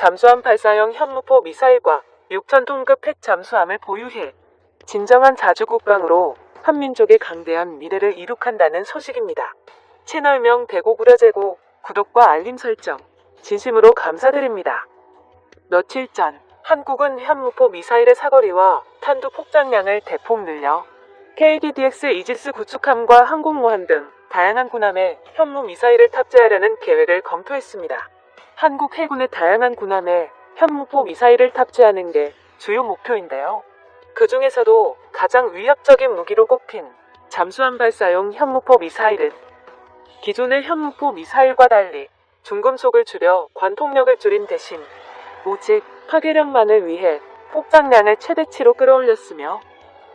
잠수함 발사형 현무포 미사일과 6,000톤급 핵 잠수함을 보유해 진정한 자주국방으로 한민족의 강대한 미래를 이룩한다는 소식입니다. 채널명 대고구려제고 구독과 알림 설정 진심으로 감사드립니다. 며칠 전 한국은 현무포 미사일의 사거리와 탄두 폭장량을 대폭 늘려 KDDX 이지스 구축함과 항공모함 등 다양한 군함에 현무 미사일을 탑재하려는 계획을 검토했습니다. 한국 해군의 다양한 군함에 현무포 미사일을 탑재하는 게 주요 목표인데요. 그 중에서도 가장 위협적인 무기로 꼽힌 잠수함 발사용 현무포 미사일은 기존의 현무포 미사일과 달리 중금속을 줄여 관통력을 줄인 대신 오직 파괴력만을 위해 폭장량을 최대치로 끌어올렸으며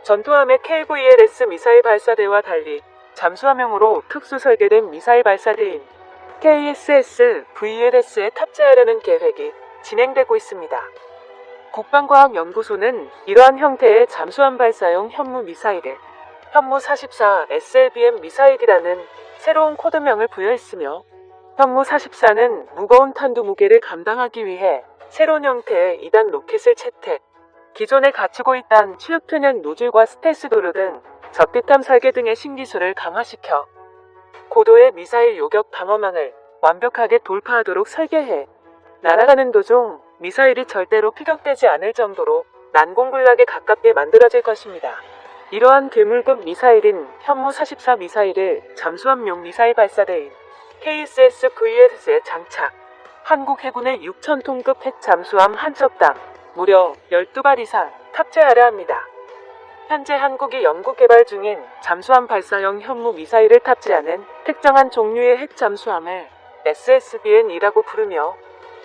전투함의 KVLS 미사일 발사대와 달리 잠수함용으로 특수 설계된 미사일 발사대인 KSS VLS에 탑재하려는 계획이 진행되고 있습니다. 국방과학연구소는 이러한 형태의 잠수함 발사용 현무 미사일에 현무 44 SLBM 미사일이라는 새로운 코드명을 부여했으며 현무 44는 무거운 탄두 무게를 감당하기 위해 새로운 형태의 2단 로켓을 채택, 기존에 갖추고 있던 추력편형 노즐과 스텔스 도루 등 적대탐 설계 등의 신기술을 강화시켜 고도의 미사일 요격 방어망을 완벽하게 돌파하도록 설계해 날아가는 도중 미사일이 절대로 피격되지 않을 정도로 난공불락에 가깝게 만들어질 것입니다. 이러한 괴물급 미사일인 현무 44 미사일을 잠수함용 미사일 발사대인 KSS VLS에 장착, 한국 해군의 6,000톤급 핵 잠수함 한 척당 무려 12발 이상 탑재하려 합니다. 현재 한국이 연구 개발 중인 잠수함 발사형 현무 미사일을 탑재하는 특정한 종류의 핵 잠수함을 SSBN이라고 부르며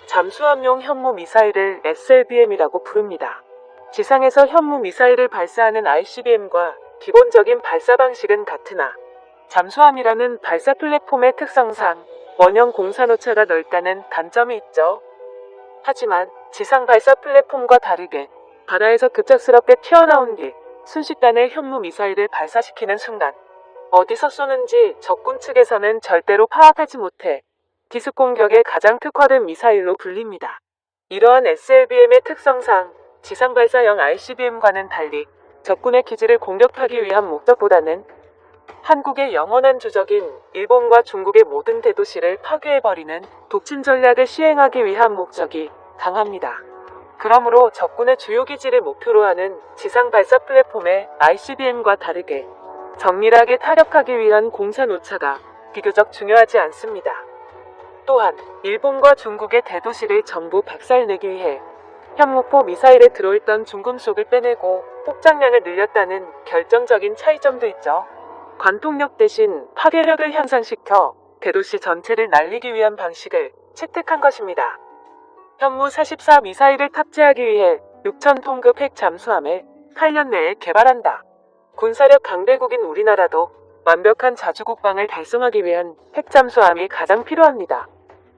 잠수함용 현무 미사일을 SLBM이라고 부릅니다. 지상에서 현무 미사일을 발사하는 ICBM과 기본적인 발사 방식은 같으나 잠수함이라는 발사 플랫폼의 특성상 원형 공산 오차가 넓다는 단점이 있죠. 하지만 지상 발사 플랫폼과 다르게 바다에서 급작스럽게 튀어나온 뒤 순식간에 현무 미사일을 발사시키는 순간 어디서 쏘는지 적군 측에서는 절대로 파악하지 못해 기습 공격에 가장 특화된 미사일로 불립니다. 이러한 SLBM의 특성상 지상 발사형 ICBM과는 달리 적군의 기지를 공격하기 위한 목적보다는 한국의 영원한 주적인 일본과 중국의 모든 대도시를 파괴해버리는 독침 전략을 시행하기 위한 목적이 강합니다. 그러므로 적군의 주요 기지를 목표로 하는 지상 발사 플랫폼의 ICBM과 다르게 정밀하게 타격하기 위한 공산 오차가 비교적 중요하지 않습니다. 또한 일본과 중국의 대도시를 전부 박살내기 위해 현무포 미사일에 들어있던 중금속을 빼내고 폭장량을 늘렸다는 결정적인 차이점도 있죠. 관통력 대신 파괴력을 향상시켜 대도시 전체를 날리기 위한 방식을 채택한 것입니다. 현무 44 미사일을 탑재하기 위해 6,000톤급 핵 잠수함을 8년 내에 개발한다. 군사력 강대국인 우리나라도 완벽한 자주국방을 달성하기 위한 핵 잠수함이 가장 필요합니다.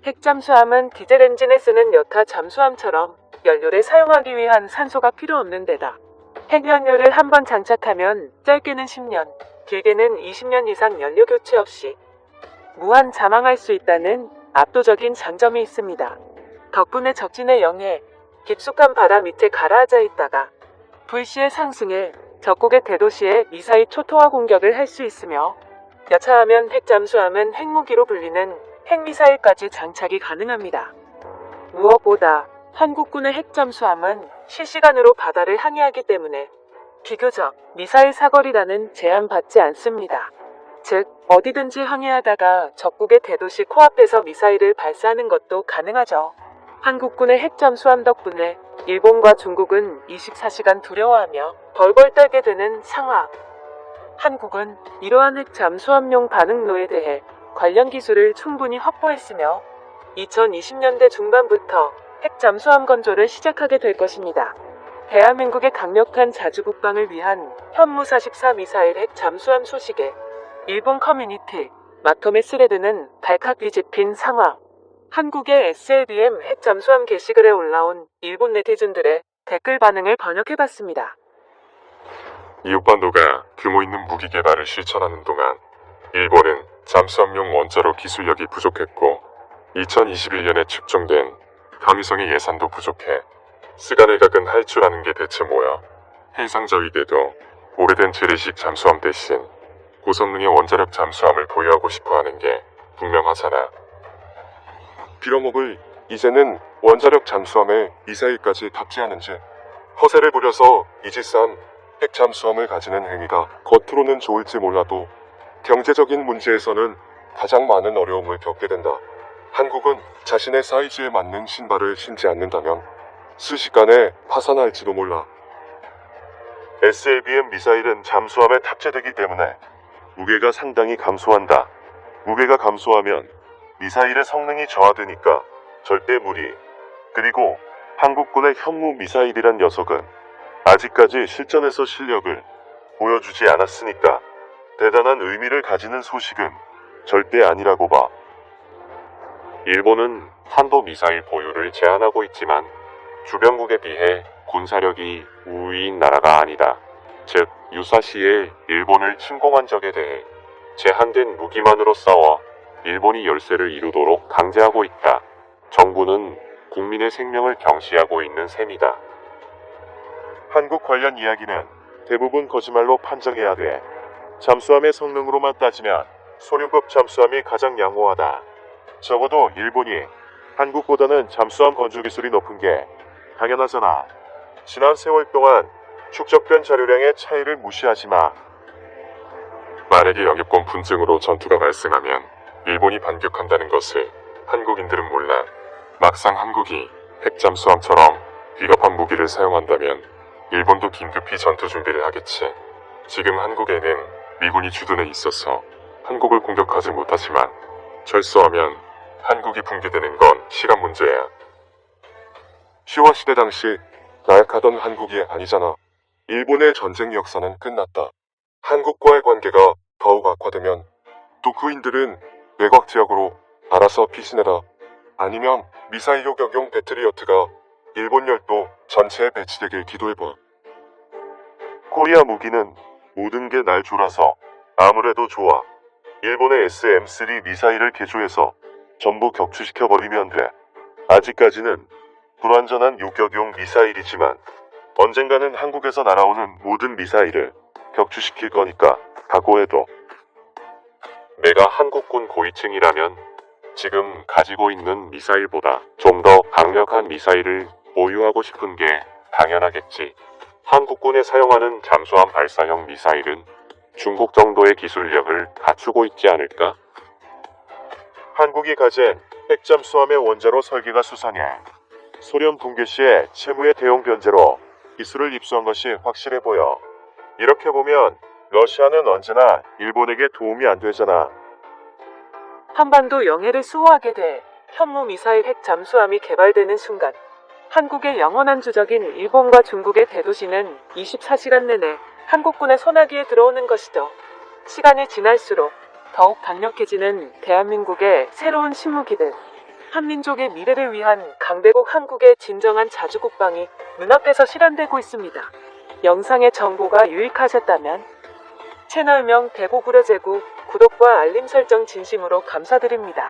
핵 잠수함은 디젤 엔진에 쓰는 여타 잠수함처럼 연료를 사용하기 위한 산소가 필요 없는 데다 핵연료를 한번 장착하면 짧게는 10년, 길게는 20년 이상 연료 교체 없이 무한 잠항할 수 있다는 압도적인 장점이 있습니다. 덕분에 적진의 영해, 깊숙한 바다 밑에 가라앉아 있다가 불시에 상승해 적국의 대도시에 미사일 초토화 공격을 할 수 있으며 여차하면 핵 잠수함은 핵무기로 불리는 핵미사일까지 장착이 가능합니다. 무엇보다 한국군의 핵 잠수함은 실시간으로 바다를 항해하기 때문에 비교적 미사일 사거리라는 제한받지 않습니다. 즉, 어디든지 항해하다가 적국의 대도시 코앞에서 미사일을 발사하는 것도 가능하죠. 한국군의 핵 잠수함 덕분에 일본과 중국은 24시간 두려워하며 벌벌 떨게 되는 상황. 한국은 이러한 핵 잠수함용 반응로에 대해 관련 기술을 충분히 확보했으며 2020년대 중반부터 핵 잠수함 건조를 시작하게 될 것입니다. 대한민국의 강력한 자주국방을 위한 현무 44 미사일 핵 잠수함 소식에 일본 커뮤니티 마토메 스레드는 발칵 뒤집힌 상황. 한국의 SLBM 핵 잠수함 게시글에 올라온 일본 네티즌들의 댓글 반응을 번역해봤습니다. 이 오반도가 규모 있는 무기 개발을 실천하는 동안 일본은 잠수함용 원자로 기술력이 부족했고 2021년에 측정된 강유성의 예산도 부족해. 스가네각은 할 줄 아는 게 대체 뭐야? 해상자위대도 오래된 재래식 잠수함 대신 고성능의 원자력 잠수함을 보유하고 싶어 하는 게 분명하잖아. 빌어먹을 이제는 원자력 잠수함에 미사일까지 탑재하는지 허세를 부려서 이지스함 핵 잠수함을 가지는 행위가 겉으로는 좋을지 몰라도 경제적인 문제에서는 가장 많은 어려움을 겪게 된다. 한국은 자신의 사이즈에 맞는 신발을 신지 않는다면 순식간에 파산할지도 몰라. SLBM 미사일은 잠수함에 탑재되기 때문에 무게가 상당히 감소한다. 무게가 감소하면 미사일의 성능이 저하되니까 절대 무리. 그리고 한국군의 현무 미사일이란 녀석은 아직까지 실전에서 실력을 보여주지 않았으니까 대단한 의미를 가지는 소식은 절대 아니라고 봐. 일본은 탄도 미사일 보유를 제한하고 있지만 주변국에 비해 군사력이 우위인 나라가 아니다. 즉 유사시에 일본을 침공한 적에 대해 제한된 무기만으로 싸워 일본이 열세를 이루도록 강제하고 있다. 정부는 국민의 생명을 경시하고 있는 셈이다. 한국 관련 이야기는 대부분 거짓말로 판정해야 돼. 잠수함의 성능으로만 따지면 소련급 잠수함이 가장 양호하다. 적어도 일본이 한국보다는 잠수함 건조 기술이 높은 게 당연하잖아. 지난 세월 동안 축적된 자료량의 차이를 무시하지 마. 만약에 영입권 분쟁으로 전투가 발생하면 일본이 반격한다는 것을 한국인들은 몰라. 막상 한국이 핵잠수함처럼 비겁한 무기를 사용한다면 일본도 긴급히 전투 준비를 하겠지. 지금 한국에는 미군이 주둔해 있어서 한국을 공격하지 못하지만 철수하면 한국이 붕괴되는 건 시간 문제야. 쇼와 시대 당시 나약하던 한국이 아니잖아. 일본의 전쟁 역사는 끝났다. 한국과의 관계가 더욱 악화되면 도쿠인들은 외곽 지역으로 알아서 피신해라. 아니면 미사일 요격용 배트리어트가 일본 열도 전체에 배치되길 기도해봐. 코리아 무기는 모든 게 날 졸아서 아무래도 좋아. 일본의 SM-3 미사일을 개조해서 전부 격추시켜버리면 돼. 아직까지는 불완전한 요격용 미사일이지만 언젠가는 한국에서 날아오는 모든 미사일을 격추시킬 거니까 각오해둬. 내가 한국군 고위층이라면 지금 가지고 있는 미사일보다 좀 더 강력한 미사일을 보유하고 싶은 게 당연하겠지. 한국군에 사용하는 잠수함 발사형 미사일은 중국 정도의 기술력을 갖추고 있지 않을까? 한국이 가진 핵잠수함의 원자로 설계가 수상해. 소련 붕괴 시에 채무의 대형 변제로 기술을 입수한 것이 확실해 보여. 이렇게 보면 러시아는 언제나 일본에게 도움이 안 되잖아. 한반도 영해를 수호하게 돼 현무 미사일 핵 잠수함이 개발되는 순간 한국의 영원한 주적인 일본과 중국의 대도시는 24시간 내내 한국군의 손아귀에 들어오는 것이죠. 시간이 지날수록 더욱 강력해지는 대한민국의 새로운 신무기들. 한민족의 미래를 위한 강대국 한국의 진정한 자주국방이 눈앞에서 실현되고 있습니다. 영상의 정보가 유익하셨다면 채널명 대구구려제구 구독과 알림 설정 진심으로 감사드립니다.